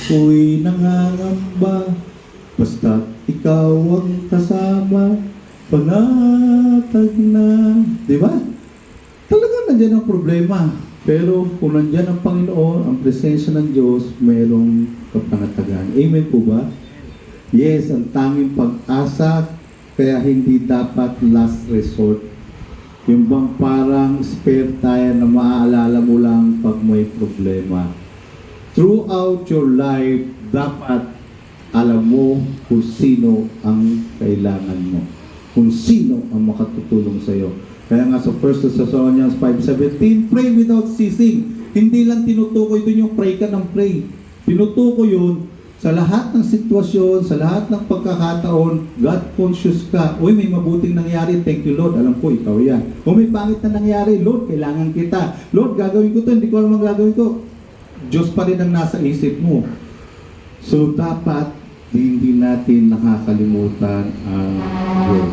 Ako'y nangangamba, basta ikaw ang kasama, panatag na. Di ba? Talagang nandiyan ang problema. Pero kung nandiyan ang Panginoon, ang presensya ng Diyos, mayroong kapanatagan. Amen po ba? Yes, ang tanging pag-asa, kaya hindi dapat last resort. Yung bang parang spare tire na maaalala mo lang pag may problema. Throughout your life, dapat alam mo kung sino ang kailangan mo. Kung sino ang makatutulong sa iyo. Kaya nga sa 1 Thessalonians 5:17, pray without ceasing. Hindi lang tinutukoy doon yung pray ka ng pray. Tinutukoy yun sa lahat ng sitwasyon, sa lahat ng pagkakataon, God conscious ka. Uy, may mabuting nangyari, thank you Lord, alam ko, ikaw yan. Kung may pangit na nangyari, Lord, kailangan kita. Lord, gagawin ko to, hindi ko alam ang gagawin ko. Diyos pa rin ang nasa isip mo. So, dapat hindi natin nakakalimutan ang Diyos.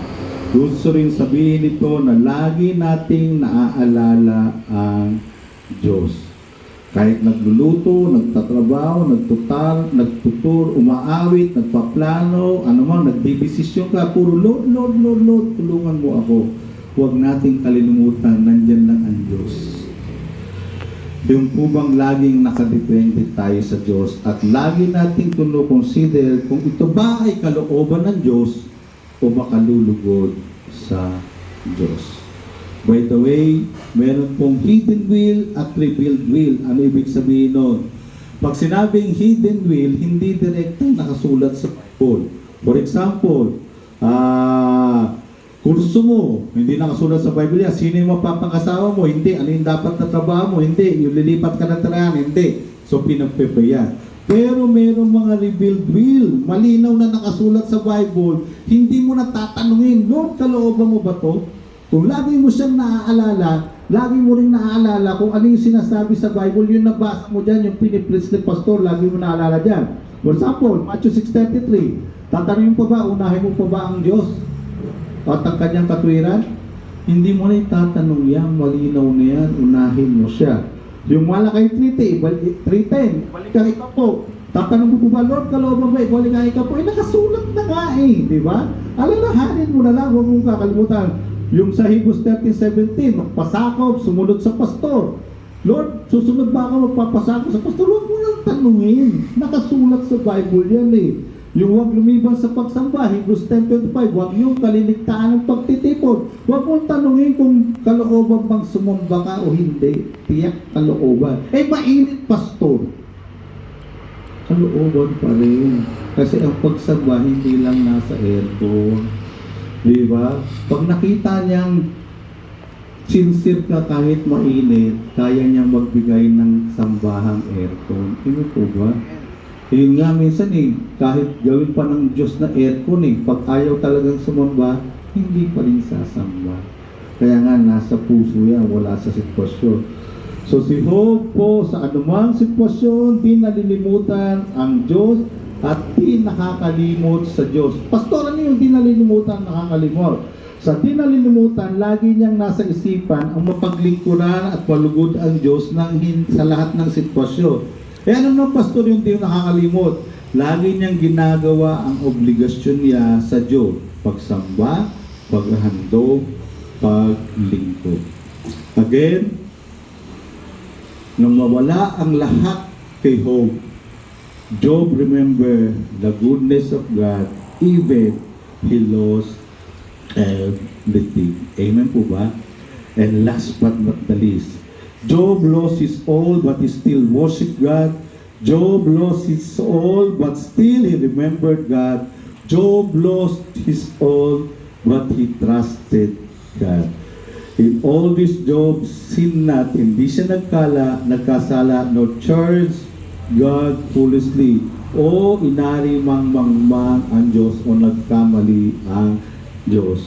Gusto rin sabihin ito na lagi nating naaalala ang Diyos. Kahit nagluluto, nagtatrabaho, nagtutur, umaawit, nagpaplano, anumang nagdidesisyon ka, puro Lord, Lord, Lord, Lord, tulungan mo ako. Huwag nating kalilimutan, nandyan lang ang Diyos. Yung po bang laging nakadepende tayo sa Diyos at lagi nating consider kung ito ba ay kalooban ng Diyos o makalulugod sa Diyos. By the way, meron pong hidden will at revealed will. Ano ibig sabihin nun? Pag sinabing hidden will, hindi direktang nakasulat sa Bible. For example, kurso mo, hindi nakasulat sa Bible yan. Sino yung mapapakasawa mo? Hindi. Ano yung dapat na trabaho mo? Hindi. Yung lilipat ka ng tirahan? Hindi. So, pinagpepayan. Pero merong mga revealed will. Malinaw na nakasulat sa Bible. Hindi mo na tatanungin, Lord, kalooban mo ba to? Kung lagi mo siyang naaalala, lagi mo rin naaalala kung ano yung sinasabi sa Bible, yung nabasa mo dyan, yung pinipreach ni pastor, lagi mo naaalala dyan. For example, Matthew 6:33, tatanungin pa ba, unahin mo pa ba ang Diyos at ang kanyang katwiran? Hindi mo na itatanong yan, malinaw na yan, unahin mo siya. Yung Malakay 3:10, balikan ikaw po. Tatanong mo po ba, Lord, kalooban ba, balikan ikaw po? Nakasulat na nga di ba? Alalahanin mo na lang, huwag mong kakalimutan. Yung sa Hebrews 13:17, magpasakop, sumunod sa pastor. Lord, susunod ba ako magpapasakop sa pastor? Huwag mo nang tanungin. Nakasulat sa Bible yan Yung huwag lumiban sa pagsamba, Hebrews 10:25, huwag yung kaliligtaan ng pagtitipon. Huwag mong tanungin kung kalooban bang sumamba ka o hindi. Tiyak kalooban. Mainit pastor. Kalooban pa rin. Kasi ang pagsamba hindi lang nasa aircon. Diba? Pag nakita niyang sincere ka kahit mainit, kaya niyang magbigay ng sambahang aircon. Ano po ba? Yun nga minsan kahit gawin pa ng Diyos na aircon pag ayaw talagang sumamba, hindi pa rin sasamba. Kaya nga nasa puso yan, wala sa sitwasyon. So si Job po sa anumang sitwasyon, di nalilimutan ang Diyos at di nakakalimot sa Diyos. Pastor, ano yung di nalilimutan, nakakalimot? Sa di nalilimutan, lagi niyang nasa isipan ang mapaglingkuran at malugod ang Diyos sa lahat ng sitwasyon. Ano na, pastor, yung di nakakalimot? Lagi niyang ginagawa ang obligasyon niya sa Diyos. Pagsamba, paghandog, paglingkod. Again, nang mawala ang lahat kay Job, Job remember the goodness of God, even he lost everything. Amen po ba? And last but not the least, Job lost his all but he still worshiped God. Job lost his all but still he remembered God. Job lost his all but he trusted God. In all this, Job sin not, hindi siya nagkasala, no charge God foolishly, o inari mangmangmang ang Diyos o nagkamali ang Diyos.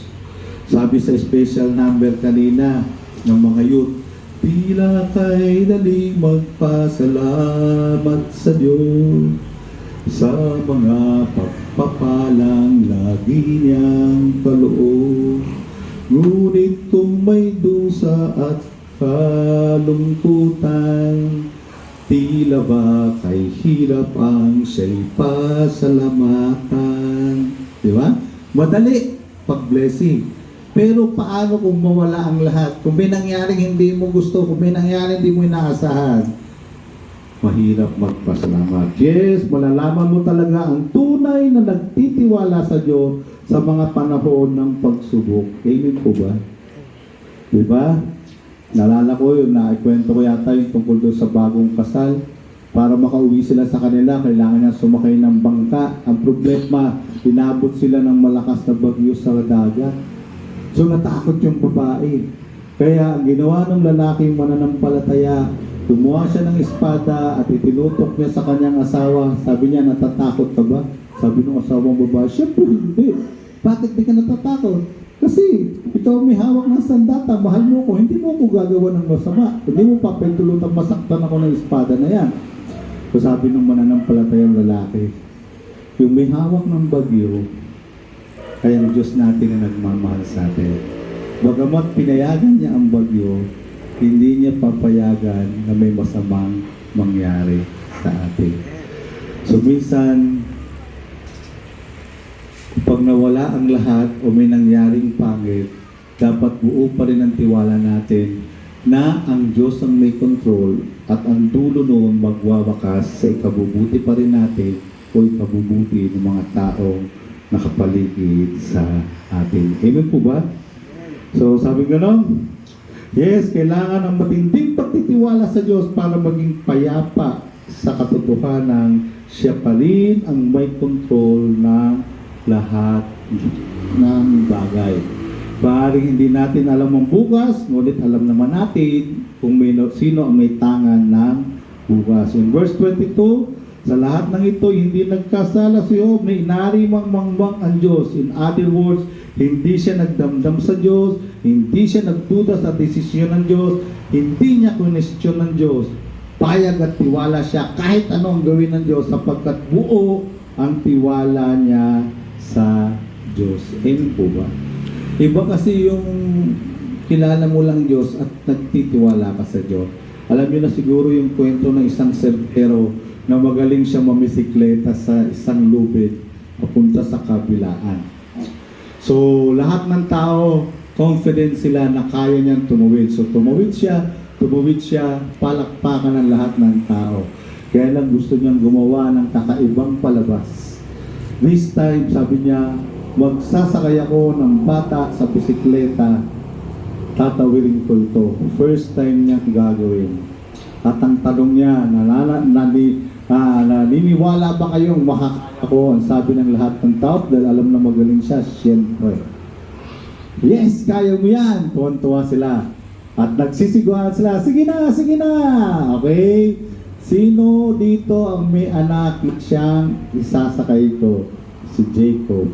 Sabi sa special number kanina ng mga youth, tila kay daling magpasalamat sa Diyos sa mga pagpapalang lagi niyang kaloob. Ngunit kung may dusa at kalungkutan, Tila ba kay hirap ang siya'y pasalamatan. Di ba? Madali pag-blessing. Pero paano kung mawala ang lahat? Kung may nangyaring hindi mo gusto, kung may nangyaring hindi mo inaasahan, mahirap magpasalamat. Yes, malalaman mo talaga ang tunay na nagtitiwala sa Diyos sa mga panahon ng pagsubok. Amen po ba? Diba? Nalala ko yun, naikwento ko yata yung tungkol doon sa bagong kasal. Para makauwi sila sa kanila, kailangan niya sumakay ng bangka. Ang problema, inabot sila ng malakas na bagyo sa dagat. So natakot yung babae. Kaya ang ginawa ng lalaking mananampalataya, tumuha siya ng espada at itinutok niya sa kanyang asawa. Sabi niya, natatakot ka ba? Sabi ng asawang babae, siyempre hindi. Bakit di ka natatakot? Kasi ikaw may hawak ng sandata, mahal mo ko, hindi mo ako gagawa ng masama. Hindi mo papintulutang masaktan ako ng espada na yan. So sabi ng mananampalatayang lalaki, yung may hawak ng bagyo, kaya ang Diyos natin na nagmamahal sa atin. Bagamat pinayagan niya ang bagyo, hindi niya papayagan na may masamang mangyari sa atin. So minsan, pag nawala ang lahat o may nangyaring pangit, dapat buo pa rin ang tiwala natin na ang Diyos ang may control at ang dulo noon magwawakas sa ikabubuti pa rin natin o ikabubuti ng mga taong nakapaligid sa atin. Amen po ba? So sabi gano'n, yes, kailangan ng matinding pagtitiwala sa Diyos para maging payapa sa katotohanan siya pa rin ang may control ng lahat ng bagay. Maaaring hindi natin alam ang bukas, ngunit alam naman natin kung sino ang may tangan ng bukas. In verse 22, sa lahat ng ito, hindi nagkasala si Job na inarimang mangmang ang Diyos. In other words, hindi siya nagdamdam sa Diyos, hindi siya nagduda sa desisyon ng Diyos, hindi niya kunestyon ng Diyos. Payag at tiwala siya kahit ano ang gawin ng Diyos sapagkat buo ang tiwala niya sa Diyos. Amen po ba? Iba kasi yung kilala mo lang Diyos at nagtitiwala ka sa Diyos. Alam niyo na siguro yung kwento ng isang serpero na magaling siya mamisikleta sa isang lubid papunta sa kabilaan. So, lahat ng tao, confident sila na kaya niyang tumawid. So, tumawid siya, palakpakan ng lahat ng tao. Kaya lang gusto niyang gumawa ng kakaibang palabas. This time, sabi niya, magsasakay ako ng bata sa bisikleta, tatawirin ko ito. First time niya gagawin. At ang tanong niya, naniniwala ba kayong makakaya ko? Ang sabi ng lahat ng tao, dahil alam na magaling siya, siyempre. Yes, kaya mo yan! Tuwan-tuwa sila. At nagsisiguan sila, sige na! Okay? Sino dito ang may anak siyang isasakay ko? Si Jacob.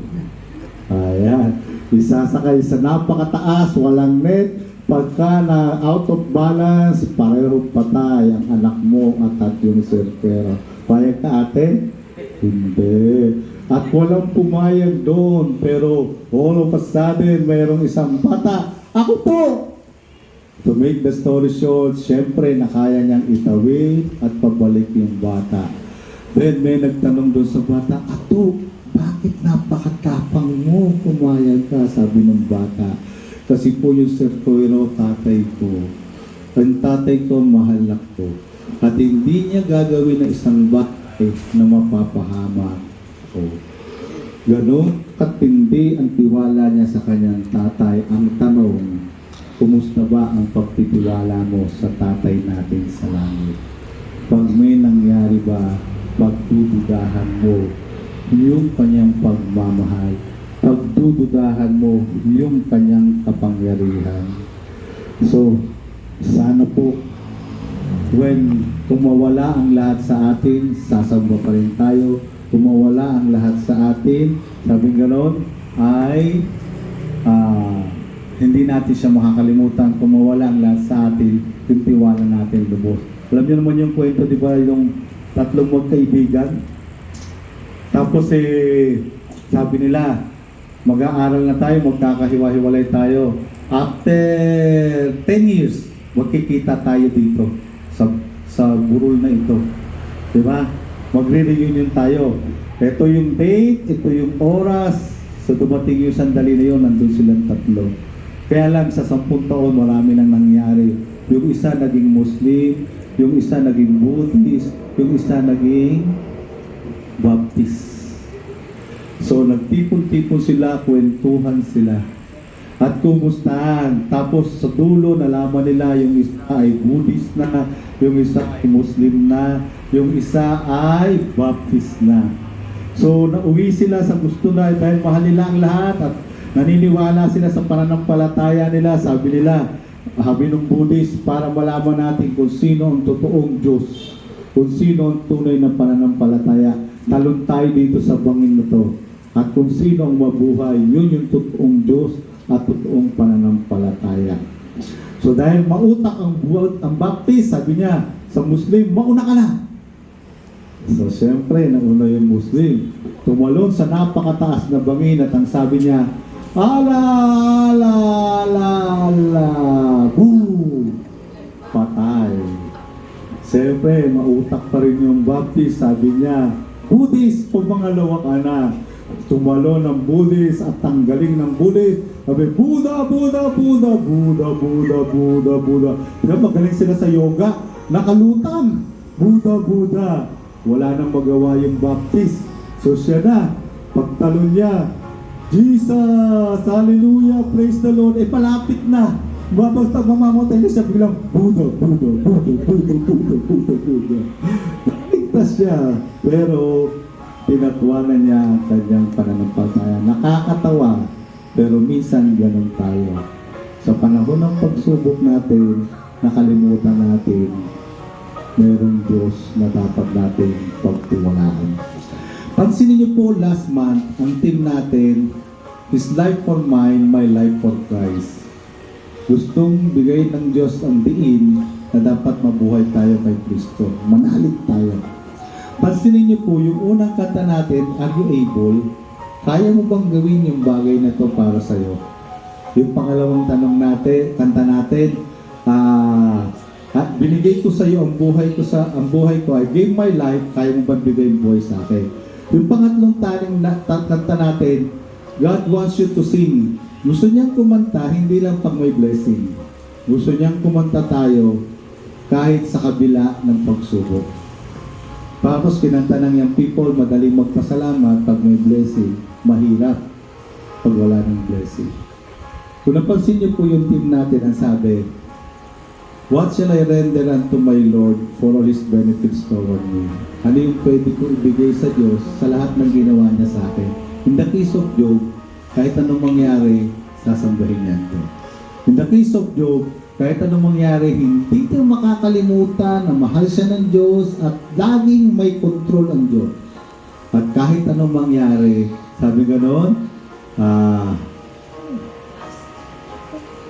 Ayan. Isasakay sa napakataas, walang net. Pagka na out of balance, pareho patay ang anak mo at yung serpero. Payag ka ate? Hindi. At walang pumayag doon. Pero all of a sudden, mayroong isang bata. Ako po! To make the story short, syempre nakaya niyang itawid at pabalik yung bata. Then may nagtanong doon sa bata, Ato, bakit napakatapang mo? Pumayag ka, sabi ng bata. Kasi po yung serpero, tatay ko. Ang tatay ko, mahal ko. At hindi niya gagawin na isang bagay na mapapahamak ko. Ganon katindi ang tiwala niya sa kanyang tatay. Ang tanong, kumusta ba ang pagtitiwala mo sa tatay natin sa langit? Pag may nangyari ba, pagdududahan mo yung kanyang pagmamahal, pagdududahan mo yung kanyang kapangyarihan. So, sana po, kung mawala ang lahat sa atin, sasamba pa rin tayo. Kung mawala ang lahat sa atin, sabi gano'n, ay hindi natin siya makakalimutan. Kung mawala ang lahat sa atin, yung tiwala natin lubos. Alam niyo naman yung kwento, di ba, yung tatlong magkaibigan? Tapos sabi nila, mag-aaral na tayo, magkakahiwa-hiwalay tayo. After 10 years, magkikita tayo dito sa burol na ito. Diba? Magre-reunion tayo. Ito yung date, ito yung oras. So dumating yung sandali na yun, nandun silang tatlo. Kaya lang sa 10 taon, marami nang nangyari. Yung isa naging Muslim, yung isa naging Buddhist, yung isa naging Baptist. So nagtipon-tipon sila, kwentuhan sila. At kumustahan. Tapos sa dulo, nalaman nila yung isa ay Buddhist na, yung isa ay Muslim na, yung isa ay Baptist na. So nauwi sila sa gusto na dahil mahal nila ang lahat at naniniwala sila sa pananampalataya nila. Sabi nila, sabi ng Buddhist, para malaman natin kung sino ang totoong Diyos, kung sino ang tunay na pananampalataya, talon tayo dito sa bangin na to. At kung sino ang mabuhay, yun yung totoong Diyos at totoong pananampalataya. So dahil mautak ang Baptist, sabi niya, sa Muslim, mauna ka na. So siyempre, nauna yung Muslim. Tumalon sa napakataas na bangin at ang sabi niya, ala, ala, ala, ala, boom! Patay. Siyempre, mautak pa rin yung Baptist. Sabi niya, Buddhist, pumangalawa ka na. Tumalo ng Buddhist at tanggaling ng Buddhist. Sabi, Buddha, Buddha, Buddha, Buddha, Buddha, Buddha, Buddha. Diba, magaling sila sa yoga. Nakalutang. Buddha, Buddha. Wala nang magawa yung Baptist. So siya na, pagtalon niya, Jesus, Hallelujah, praise the Lord. Eh, palapit na. Basta mamamatay na siya, biglang, Buddha, Buddha, Buddha, Buddha, Buddha, Buddha, Buddha. Naligtas siya. Pero, tinatwanan niya ang kanyang pananampalataya. Nakakatawa, pero minsan ganun tayo. Sa panahon ng pagsubok natin, nakalimutan natin, mayroong Diyos na dapat natin pagtiwalaan. Pansinin niyo po, last month, ang team natin, His life for mine, my life for Christ. Gustong bigay ng Diyos ang diin na dapat mabuhay tayo kay Kristo. Manalig tayo. Pansinin niyo po, yung unang kanta natin, Are You Able? Kaya mo bang gawin yung bagay na to para sa'yo? Yung pangalawang tanong natin, kanta natin, binigay ko sa iyo ang buhay ko, I gave my life, kaya mo bang bigay yung buhay sa akin? Yung pangatlong kanta natin, God wants you to sing. Gusto niyang kumanta, hindi lang pag may blessing. Gusto niyang kumanta tayo kahit sa kabila ng pagsubok. Tapos kinanta ng young people, madaling magpasalamat pag may blessing, mahirap pag wala ng blessing. Kung napansin niyo po yung team natin, ang sabi, What shall I render unto my Lord for all His benefits toward me? Ano yung pwede ko ibigay sa Diyos sa lahat ng ginawa niya sa akin? In the case of Job, kahit anong mangyari, sasambahin niya ito. In the case of Job, kahit anong mangyari, hindi tayo makakalimutan na mahal siya ng Diyos at laging may control ang Diyos. At kahit anong mangyari, sabi ganoon,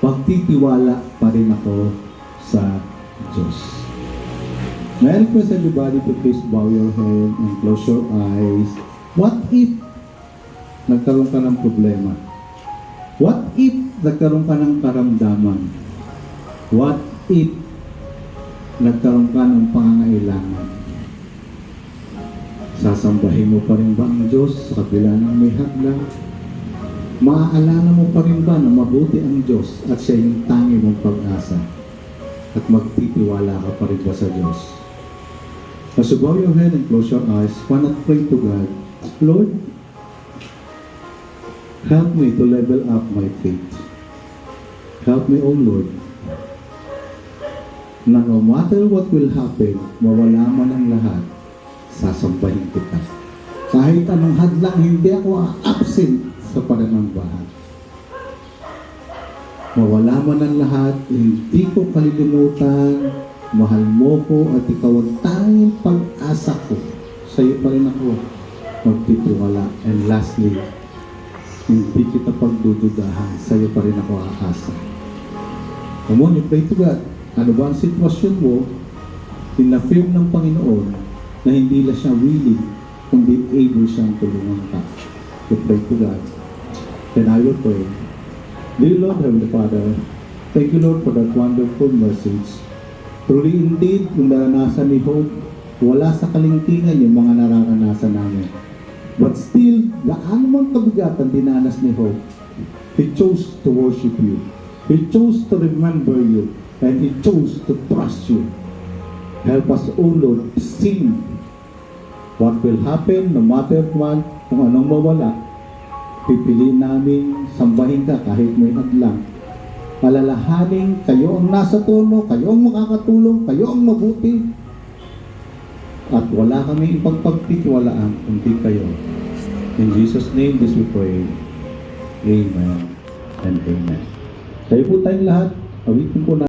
pagtitiwala pa rin ako sa Diyos. May I request everybody to please bow your head and close your eyes. What if nagkaroon ka ng problema? What if nagkaroon ka ng karamdaman? What if nagkaroon ka ng pangangailangan? Sasambahin mo pa rin ba ang Diyos sa kabila ng may hadlang? Maaalala mo pa rin ba na mabuti ang Diyos at siya yung tangi mong pag-asa? At magtitiwala ka pa rin ba sa Diyos? As you bow your head and close your eyes, why not pray to God, Lord, help me to level up my faith. Help me, O Lord, na no matter what will happen, mawala man ang lahat, sasambahin kita. Kahit anong hadlang, hindi ako absent sa pananambahan. Mawala man ang lahat, hindi ko kalilimutan, mahal mo ko at ikaw ang tanging pag-asa ko. Sa iyo pa rin ako magtitiwala. And lastly, hindi kita pagdududahan, sa iyo pa rin ako aasa. Come on, you pray to God. Ano ba ang sitwasyon mo? Pina-firm ng Panginoon na hindi lang siya willing, kundi able siyang tulungan ka. You pray to God. Then I will pray. Dear Lord, Heavenly Father, thank you, Lord, for that wonderful message. Truly indeed, yung naranasan ni Hope, wala sa kalingkingan yung mga nararanasan namin. But still, gaano mang kabigatan dinanas ni Hope, he chose to worship you. He chose to remember you. And he chose to trust you. Help us, O Lord, sing what will happen, no matter what, kung anong mawala. Pipiliin namin sambahin ka kahit may hadlang. Alalahanin, kayo ang nasa tono, kayo ang makakatulong, kayo ang mabuti. At wala kami ipagpagtitiwalaan kundi kayo. In Jesus' name, this we pray. Amen and amen. Tayo po tayong lahat. Awitin po na.